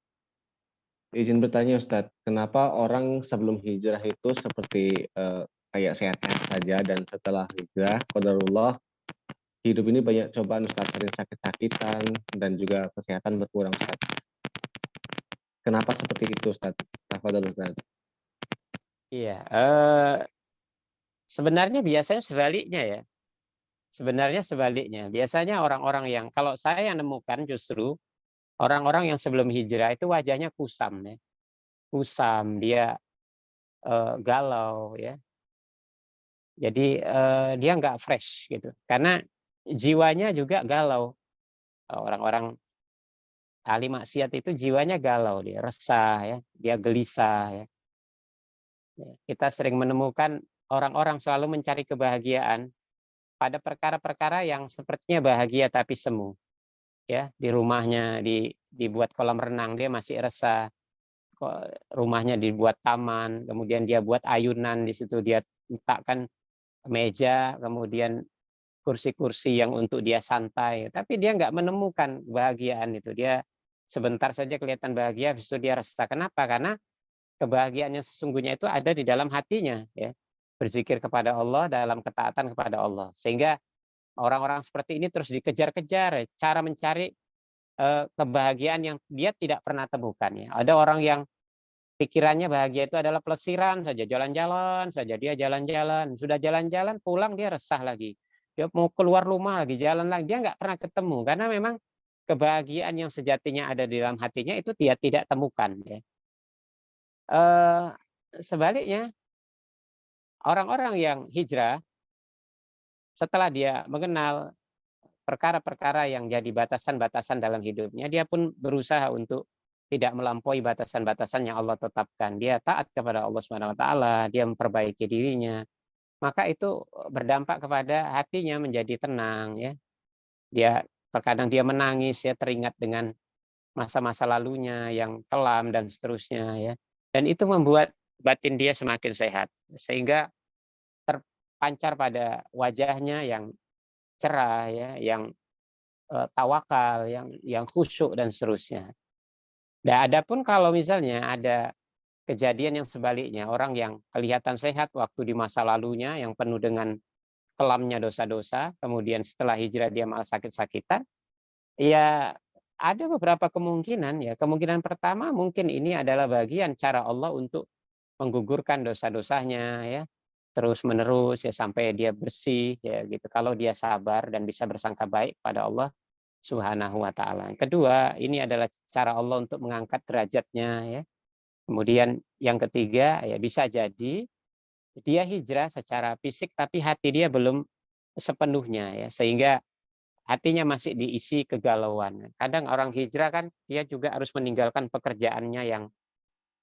Izin bertanya Ustaz, kenapa orang sebelum hijrah itu seperti kayak sehat-sehat saja, dan setelah hijrah, qadarullah, hidup ini banyak cobaan Ustaz, sering sakit-sakitan dan juga kesehatan berkurang Ustaz. Kenapa seperti itu Ustaz? Tafadhol Ustaz. Iya, sebenarnya biasanya sebaliknya ya. Sebenarnya sebaliknya. Biasanya orang-orang yang, kalau saya nemukan justru orang-orang yang sebelum hijrah itu wajahnya kusam ya. Kusam, dia galau ya. Jadi dia nggak fresh gitu. Karena jiwanya juga galau. Orang-orang ahli maksiat itu jiwanya galau, dia resah ya, dia gelisah ya. Kita sering menemukan orang-orang selalu mencari kebahagiaan pada perkara-perkara yang sepertinya bahagia tapi semu. Ya, di rumahnya dibuat kolam renang, dia masih resah. Rumahnya dibuat taman, kemudian dia buat ayunan di situ, dia letakkan meja, kemudian kursi-kursi yang untuk dia santai, tapi dia nggak menemukan kebahagiaan itu. Dia sebentar saja kelihatan bahagia, habis itu dia resah. Kenapa? Karena kebahagiaan yang sesungguhnya itu ada di dalam hatinya, ya. Berzikir kepada Allah, dalam ketaatan kepada Allah. Sehingga orang-orang seperti ini terus dikejar-kejar cara mencari kebahagiaan yang dia tidak pernah temukan ya. Ada orang yang pikirannya bahagia itu adalah pelesiran saja, jalan-jalan saja, dia jalan-jalan, sudah jalan-jalan pulang dia resah lagi. Dia mau keluar rumah lagi, jalan lagi, dia nggak pernah ketemu karena memang kebahagiaan yang sejatinya ada di dalam hatinya itu dia tidak temukan ya. Sebaliknya orang-orang yang hijrah setelah dia mengenal perkara-perkara yang jadi batasan-batasan dalam hidupnya, dia pun berusaha untuk tidak melampaui batasan-batasan yang Allah tetapkan. Dia taat kepada Allah Subhanahu wa taala, dia memperbaiki dirinya. Maka itu berdampak kepada hatinya menjadi tenang ya. Dia terkadang dia menangis ya, teringat dengan masa-masa lalunya yang kelam dan seterusnya ya. Dan itu membuat batin dia semakin sehat sehingga terpancar pada wajahnya yang cerah ya, yang tawakal, yang khusyuk dan seterusnya. Dan adapun kalau misalnya ada kejadian yang sebaliknya, orang yang kelihatan sehat waktu di masa lalunya yang penuh dengan kelamnya dosa-dosa, kemudian setelah hijrah dia malah sakit-sakitan, ya ada beberapa kemungkinan ya. Kemungkinan pertama mungkin ini adalah bagian cara Allah untuk menggugurkan dosa-dosanya ya, terus menerus ya sampai dia bersih ya gitu. Kalau dia sabar dan bisa bersangka baik pada Allah Subhanahu wa taala. Kedua, ini adalah cara Allah untuk mengangkat derajatnya ya. Kemudian yang ketiga ya bisa jadi dia hijrah secara fisik tapi hati dia belum sepenuhnya ya, sehingga hatinya masih diisi kegalauan. Kadang orang hijrah kan dia juga harus meninggalkan pekerjaannya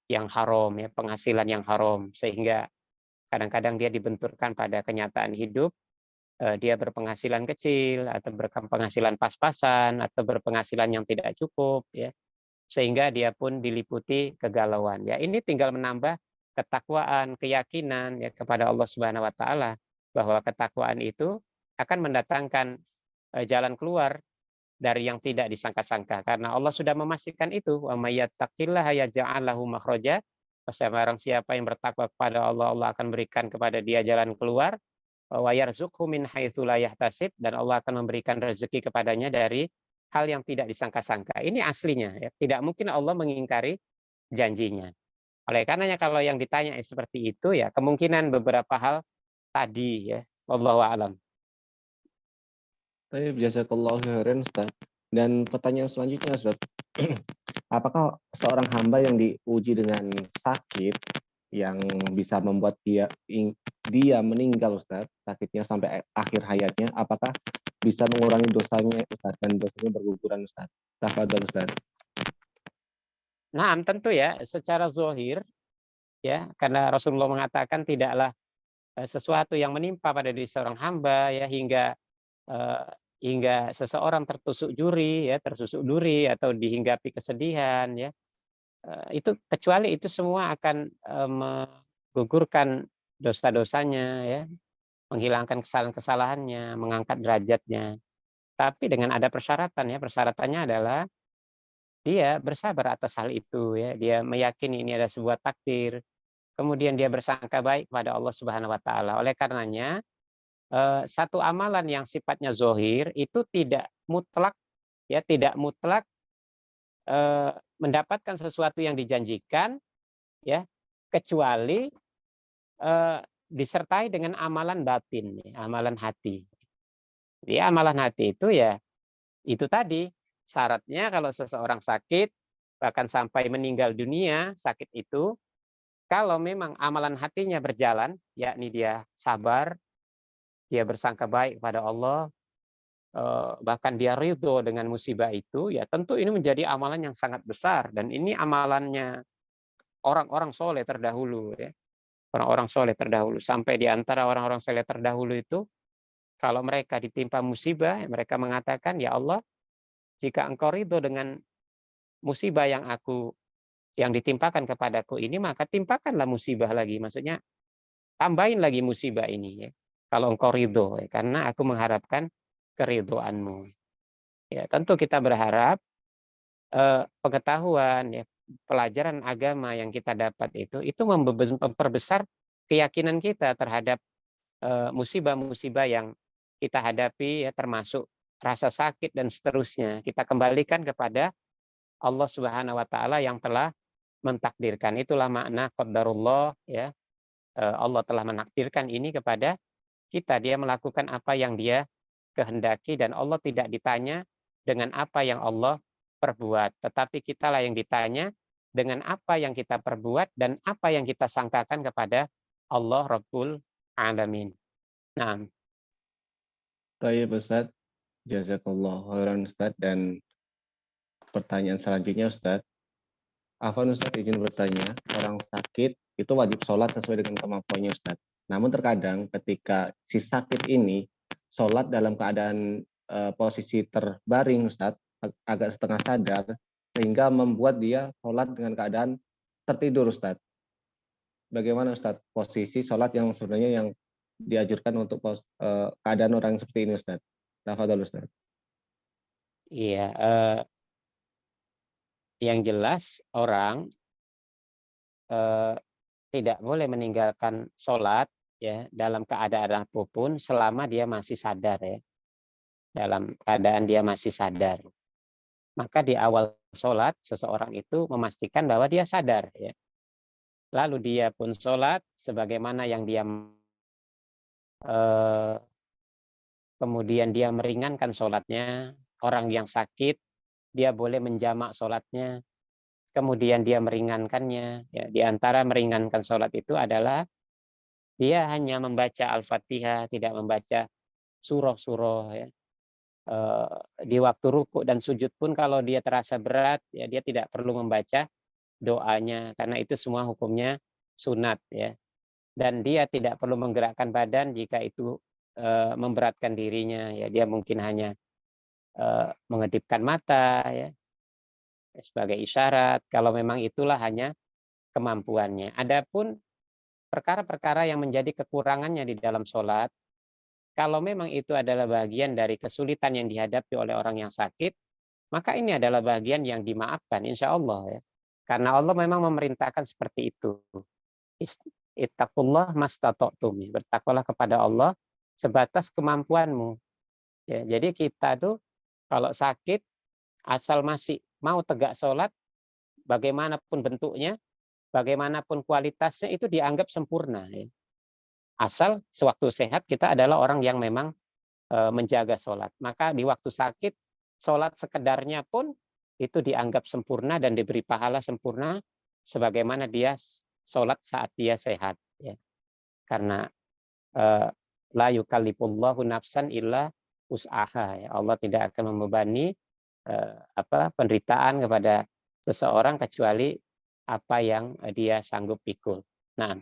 yang haram ya, penghasilan yang haram, sehingga kadang-kadang dia dibenturkan pada kenyataan hidup, dia berpenghasilan kecil atau berpenghasilan pas-pasan atau berpenghasilan yang tidak cukup ya, sehingga dia pun diliputi kegalauan. Ya, ini tinggal menambah ketakwaan, keyakinan ya kepada Allah Subhanahu wa taala, bahwa ketakwaan itu akan mendatangkan jalan keluar dari yang tidak disangka-sangka, karena Allah sudah memastikan itu, wa may yattaqillaha yaj'al lahu makhraja. Barang siapa yang bertakwa kepada Allah, Allah akan berikan kepada dia jalan keluar, wa yarzuqhu min haitsu la yahtasib, dan Allah akan memberikan rezeki kepadanya dari hal yang tidak disangka-sangka. Ini aslinya ya. Tidak mungkin Allah mengingkari janjinya. Oleh karenanya kalau yang ditanya seperti itu ya, kemungkinan beberapa hal tadi ya. Wallahu a'lam. Baik, jazakallahu khairan Ustaz. Dan pertanyaan selanjutnya Ustaz, apakah seorang hamba yang diuji dengan sakit yang bisa membuat dia meninggal Ustaz, sakitnya sampai akhir hayatnya, apakah bisa mengurangi dosanya Ustaz dan dosanya berguguran Ustaz? Tafadhol Ustaz. Nah, tentu ya, secara zohir ya, karena Rasulullah mengatakan tidaklah sesuatu yang menimpa pada diri seorang hamba ya, eh, hingga seseorang tertusuk juri ya, tersusuk duri atau dihinggapi kesedihan ya, itu kecuali itu semua akan menggugurkan dosa-dosanya ya, menghilangkan kesalahan-kesalahannya, mengangkat derajatnya. Tapi dengan ada persyaratan ya, persyaratannya adalah dia bersabar atas hal itu ya, dia meyakini ini adalah sebuah takdir, kemudian dia bersangka baik kepada Allah Subhanahu wa taala. Oleh karenanya, satu amalan yang sifatnya zohir itu tidak mutlak ya, tidak mutlak mendapatkan sesuatu yang dijanjikan ya, kecuali disertai dengan amalan batin, ya, amalan hati. Jadi amalan hati itu ya itu tadi, syaratnya kalau seseorang sakit bahkan sampai meninggal dunia sakit itu, kalau memang amalan hatinya berjalan, yakni dia sabar, dia bersangka baik kepada Allah, bahkan dia ridho dengan musibah itu, ya tentu ini menjadi amalan yang sangat besar, dan ini amalannya orang-orang soleh terdahulu ya, orang-orang soleh terdahulu. Sampai di antara orang-orang soleh terdahulu itu, kalau mereka ditimpa musibah, mereka mengatakan, ya Allah, jika engkau ridho dengan musibah yang ditimpakan kepadaku ini, maka timpakanlah musibah lagi. Maksudnya tambahin lagi musibah ini ya, kalau engkau ridho ya, karena aku mengharapkan keridhoanmu. Ya tentu kita berharap pengetahuan ya, pelajaran agama yang kita dapat itu memperbesar keyakinan kita terhadap musibah-musibah yang kita hadapi ya, termasuk rasa sakit dan seterusnya. Kita kembalikan kepada Allah Subhanahu wa taala yang telah mentakdirkan. Itulah makna qadarullah ya. Allah telah menakdirkan ini kepada kita. Dia melakukan apa yang dia kehendaki, dan Allah tidak ditanya dengan apa yang Allah perbuat, tetapi kitalah yang ditanya dengan apa yang kita perbuat dan apa yang kita sangkakan kepada Allah Rabbul Alamin. Nah, Baik Ustaz, jazakallahu khairan Ustaz. Dan pertanyaan selanjutnya Ustaz, Afwan Ustaz izin bertanya, orang sakit itu wajib sholat sesuai dengan kemampuannya Ustaz. Namun terkadang ketika si sakit ini sholat dalam keadaan posisi terbaring Ustaz, agak setengah sadar, sehingga membuat dia sholat dengan keadaan tertidur Ustaz. Bagaimana Ustaz posisi sholat yang sebenarnya yang diajurkan untuk keadaan orang seperti ini Ustaz? Tafadhol Ustaz. iya, yang jelas orang tidak boleh meninggalkan sholat ya dalam keadaan apapun selama dia masih sadar ya. Dalam keadaan dia masih sadar. Maka di awal sholat seseorang itu memastikan bahwa dia sadar ya. Lalu dia pun sholat sebagaimana yang dia kemudian dia meringankan sholatnya. Orang yang sakit dia boleh menjamak sholatnya, kemudian dia meringankannya ya. Di antara meringankan sholat itu adalah Dia hanya membaca Al-Fatihah, tidak membaca surah-surah ya. Di waktu ruku dan sujud pun kalau dia terasa berat, ya dia tidak perlu membaca doanya karena itu semua hukumnya sunat ya. Dan dia tidak perlu menggerakkan badan jika itu memberatkan dirinya ya. Dia mungkin hanya mengedipkan mata ya sebagai isyarat kalau memang itulah hanya kemampuannya. Adapun perkara-perkara yang menjadi kekurangannya di dalam sholat, kalau memang itu adalah bagian dari kesulitan yang dihadapi oleh orang yang sakit, maka ini adalah bagian yang dimaafkan, insya Allah ya. Karena Allah memang memerintahkan seperti itu. Ittaqullah mastata'tum. Bertakwalah kepada Allah sebatas kemampuanmu. Ya, jadi kita tuh kalau sakit, asal masih mau tegak sholat, bagaimanapun bentuknya, bagaimanapun kualitasnya itu dianggap sempurna. Ya. Asal sewaktu sehat kita adalah orang yang memang menjaga sholat. Maka di waktu sakit, sholat sekedarnya pun itu dianggap sempurna dan diberi pahala sempurna sebagaimana dia sholat saat dia sehat. Ya. Karena la yukallifullahu nafsan illa wus'aha. Ya. Allah tidak akan membebani penderitaan kepada seseorang kecuali apa yang dia sanggup pikul. Nah,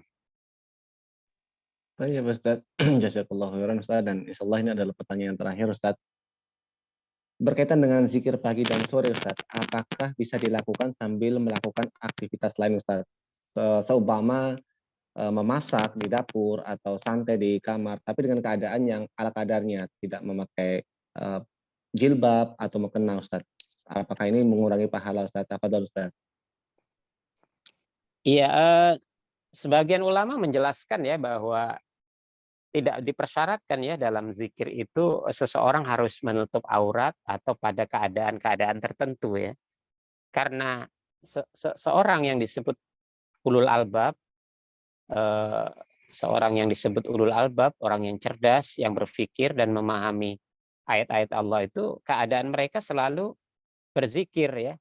Baik, Ustaz. Jazakallahu khairan, Ustaz. Dan insya Allah ini adalah pertanyaan terakhir, Ustaz. Berkaitan dengan zikir pagi dan sore, Ustaz, apakah bisa dilakukan sambil melakukan aktivitas lain, Ustaz? Seumpama memasak di dapur atau santai di kamar, tapi dengan keadaan yang ala kadarnya, tidak memakai jilbab atau mukena, Ustaz. Apakah ini mengurangi pahala, Ustaz? Tafadhol, Ustaz. iya, sebagian ulama menjelaskan ya bahwa tidak dipersyaratkan ya dalam zikir itu seseorang harus menutup aurat atau pada keadaan-keadaan tertentu ya. Karena seorang yang disebut ulul albab, eh, seorang yang disebut ulul albab, orang yang cerdas, yang berpikir dan memahami ayat-ayat Allah itu keadaan mereka selalu berzikir ya,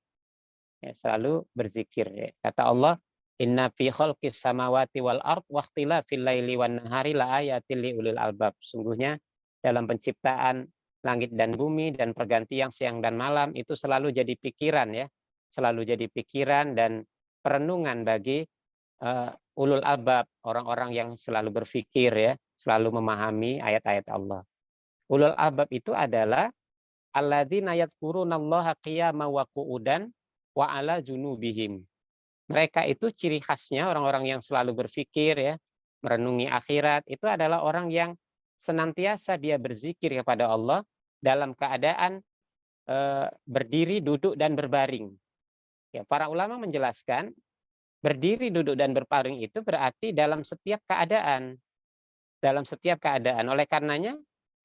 selalu berzikir ya. Kata Allah, inna fi khalqis samawati wal ard waqtilafil laili wan nahari la ayatil liulil albab. Sungguhnya dalam penciptaan langit dan bumi dan pergantian siang dan malam itu selalu jadi pikiran ya, selalu jadi pikiran dan perenungan bagi ulul albab, orang-orang yang selalu berpikir ya, selalu memahami ayat-ayat Allah. Ulul albab itu adalah alladzina yadhkurunallaha qiyaman wa qu'udan wa ala junubihim. Mereka itu ciri khasnya orang-orang yang selalu berpikir ya, merenungi akhirat, itu adalah orang yang senantiasa dia berzikir kepada Allah dalam keadaan berdiri, duduk dan berbaring. Ya, para ulama menjelaskan berdiri, duduk dan berbaring itu berarti dalam setiap keadaan. Dalam setiap keadaan. Oleh karenanya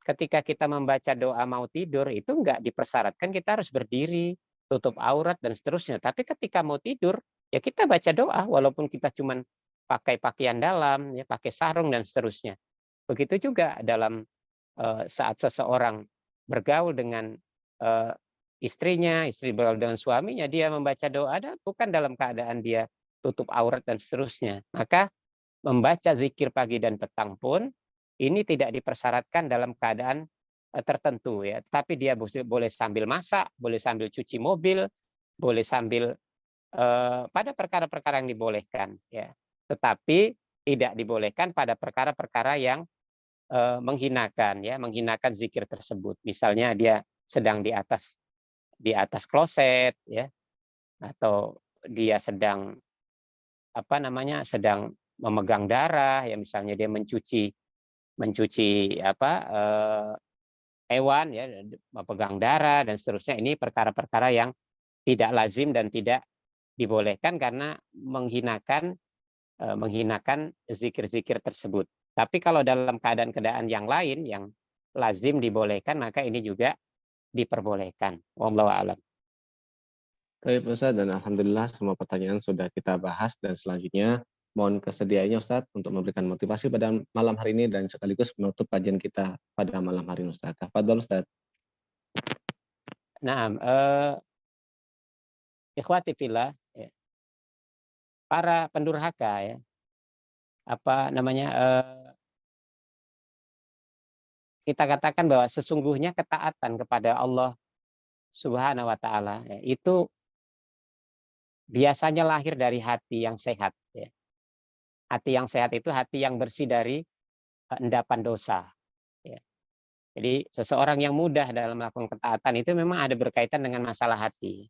ketika kita membaca doa mau tidur itu enggak dipersyaratkan kita harus berdiri, tutup aurat dan seterusnya. Tapi ketika mau tidur ya kita baca doa walaupun kita cuma pakai pakaian dalam, ya pakai sarung dan seterusnya. Begitu juga dalam saat seseorang bergaul dengan istrinya, istri bergaul dengan suaminya, dia membaca doa bukan dalam keadaan dia tutup aurat dan seterusnya. Maka membaca zikir pagi dan petang pun ini tidak dipersyaratkan dalam keadaan tertentu ya. Tapi dia boleh sambil masak, boleh sambil cuci mobil, boleh sambil pada perkara-perkara yang dibolehkan ya. Tetapi tidak dibolehkan pada perkara-perkara yang menghinakan ya, menghinakan zikir tersebut. Misalnya dia sedang di atas kloset ya, atau dia sedang sedang memegang darah ya, misalnya dia mencuci hewan ya, memegang darah dan seterusnya. Ini perkara-perkara yang tidak lazim dan tidak dibolehkan karena menghinakan zikir-zikir tersebut. Tapi kalau dalam keadaan-keadaan yang lain yang lazim dibolehkan, maka ini juga diperbolehkan. Wallahu a'lam. Baik, Ustaz, dan alhamdulillah semua pertanyaan sudah kita bahas, dan selanjutnya mohon kesediaannya Ustaz untuk memberikan motivasi pada malam hari ini dan sekaligus menutup kajian kita pada malam hari ini, Ustaz. Tafadhol, Ustaz. Nah, ikhwati fillah, ya, para pendurhaka ya, apa namanya, kita katakan bahwa sesungguhnya ketaatan kepada Allah Subhanahu wa taala, ya, itu biasanya lahir dari hati yang sehat, ya. Hati yang sehat itu hati yang bersih dari endapan dosa, ya. Jadi seseorang yang mudah dalam melakukan ketaatan itu memang ada berkaitan dengan masalah hati.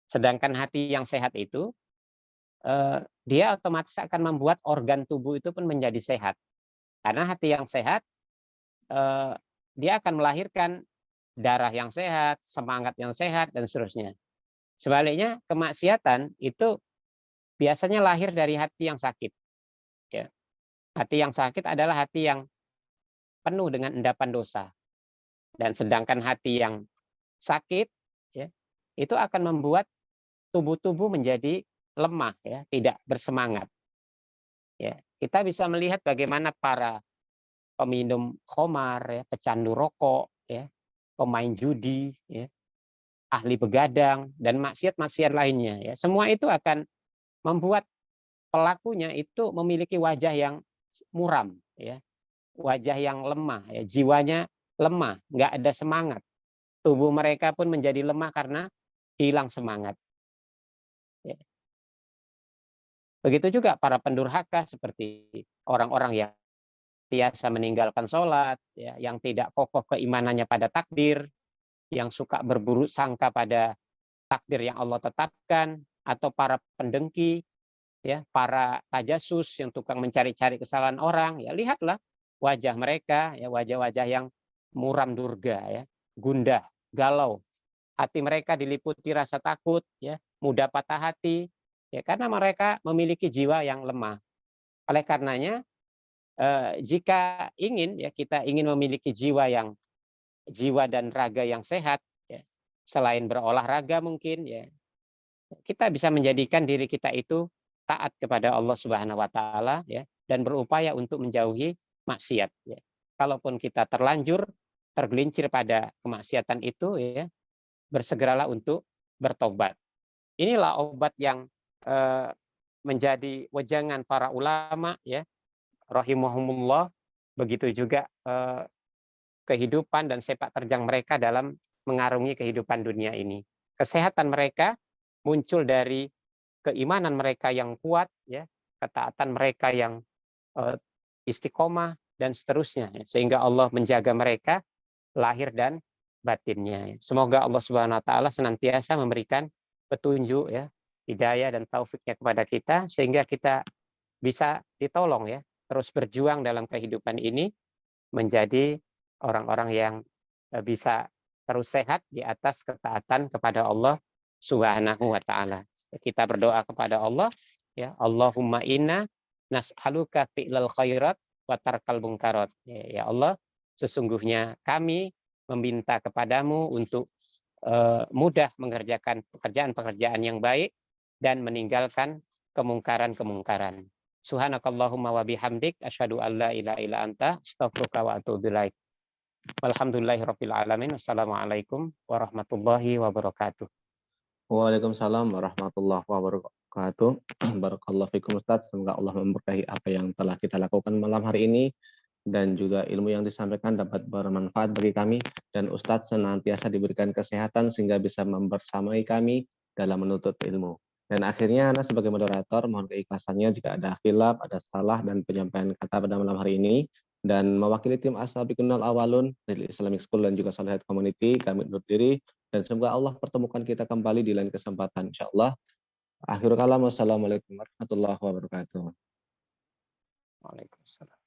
Sedangkan hati yang sehat itu, dia otomatis akan membuat organ tubuh itu pun menjadi sehat. Karena hati yang sehat, eee, dia akan melahirkan darah yang sehat, semangat yang sehat, dan seterusnya. Sebaliknya kemaksiatan itu biasanya lahir dari hati yang sakit, ya. Hati yang sakit adalah hati yang penuh dengan endapan dosa. Dan sedangkan hati yang sakit, ya, itu akan membuat tubuh-tubuh menjadi lemah, ya, tidak bersemangat. Ya, kita bisa melihat bagaimana para peminum khamar, ya, pecandu rokok, ya, pemain judi, ya, ahli begadang dan maksiat-maksiat lainnya, ya. Semua itu akan membuat pelakunya itu memiliki wajah yang muram, ya, wajah yang lemah, ya, jiwanya lemah, nggak ada semangat. Tubuh mereka pun menjadi lemah karena hilang semangat. Ya. Begitu juga para pendurhaka seperti orang-orang yang biasa meninggalkan sholat, ya, yang tidak kokoh keimanannya pada takdir, yang suka berburuk sangka pada takdir yang Allah tetapkan, atau para pendengki, ya, para tajasus yang tukang mencari-cari kesalahan orang, ya lihatlah wajah mereka, ya, wajah-wajah yang muram durga, ya, gundah, galau. Hati mereka diliputi rasa takut, ya, mudah patah hati, ya, karena mereka memiliki jiwa yang lemah. Oleh karenanya, jika ingin, ya, kita ingin memiliki jiwa dan raga yang sehat, ya, selain berolahraga mungkin, ya, kita bisa menjadikan diri kita itu taat kepada Allah Subhanahu wa taala, ya, dan berupaya untuk menjauhi maksiat, ya. Kalaupun kita terlanjur tergelincir pada kemaksiatan itu, ya, bersegeralah untuk bertobat. Inilah obat yang eh, menjadi wejangan para ulama, ya, rahimahumullah. Begitu juga kehidupan dan sepak terjang mereka dalam mengarungi kehidupan dunia ini. Kesehatan mereka muncul dari keimanan mereka yang kuat, ya, ketaatan mereka yang eh, istiqomah dan seterusnya, ya, sehingga Allah menjaga mereka lahir dan batinnya. Semoga Allah Subhanahu wa taala senantiasa memberikan petunjuk, ya, hidayah dan taufiknya kepada kita sehingga kita bisa ditolong, ya, terus berjuang dalam kehidupan ini menjadi orang-orang yang bisa terus sehat di atas ketaatan kepada Allah Subhanahu wa taala. Kita berdoa kepada Allah, ya, Allahumma inna nas'aluka fi'lal khairat wa tarkal munkarat. Ya Allah, sesungguhnya kami meminta kepadamu untuk mudah mengerjakan pekerjaan-pekerjaan yang baik dan meninggalkan kemungkaran-kemungkaran. Subhanakallahumma wa bihamdik asyhadu an la ilaha illa anta astaghfiruka wa atubu ilaik. Walhamdulillahirabbil alamin. Wassalamualaikum warahmatullahi wabarakatuh. Waalaikumsalam warahmatullahi wabarakatuh. Barakallahu fikum Ustaz. Semoga Allah memberkahi apa yang telah kita lakukan malam hari ini dan juga ilmu yang disampaikan dapat bermanfaat bagi kami dan Ustadz senantiasa diberikan kesehatan sehingga bisa membersamai kami dalam menuntut ilmu. Dan akhirnya Ana sebagai moderator mohon keikhlasannya jika ada khilaf, ada salah dan penyampaian kata pada malam hari ini dan mewakili tim Ashabikunal Awalun dari Islamic School dan juga Solihat Community kami undur diri dan semoga Allah pertemukan kita kembali di lain kesempatan insyaallah. Akhirul kalam wassalamualaikum warahmatullahi wabarakatuh. Waalaikumsalam.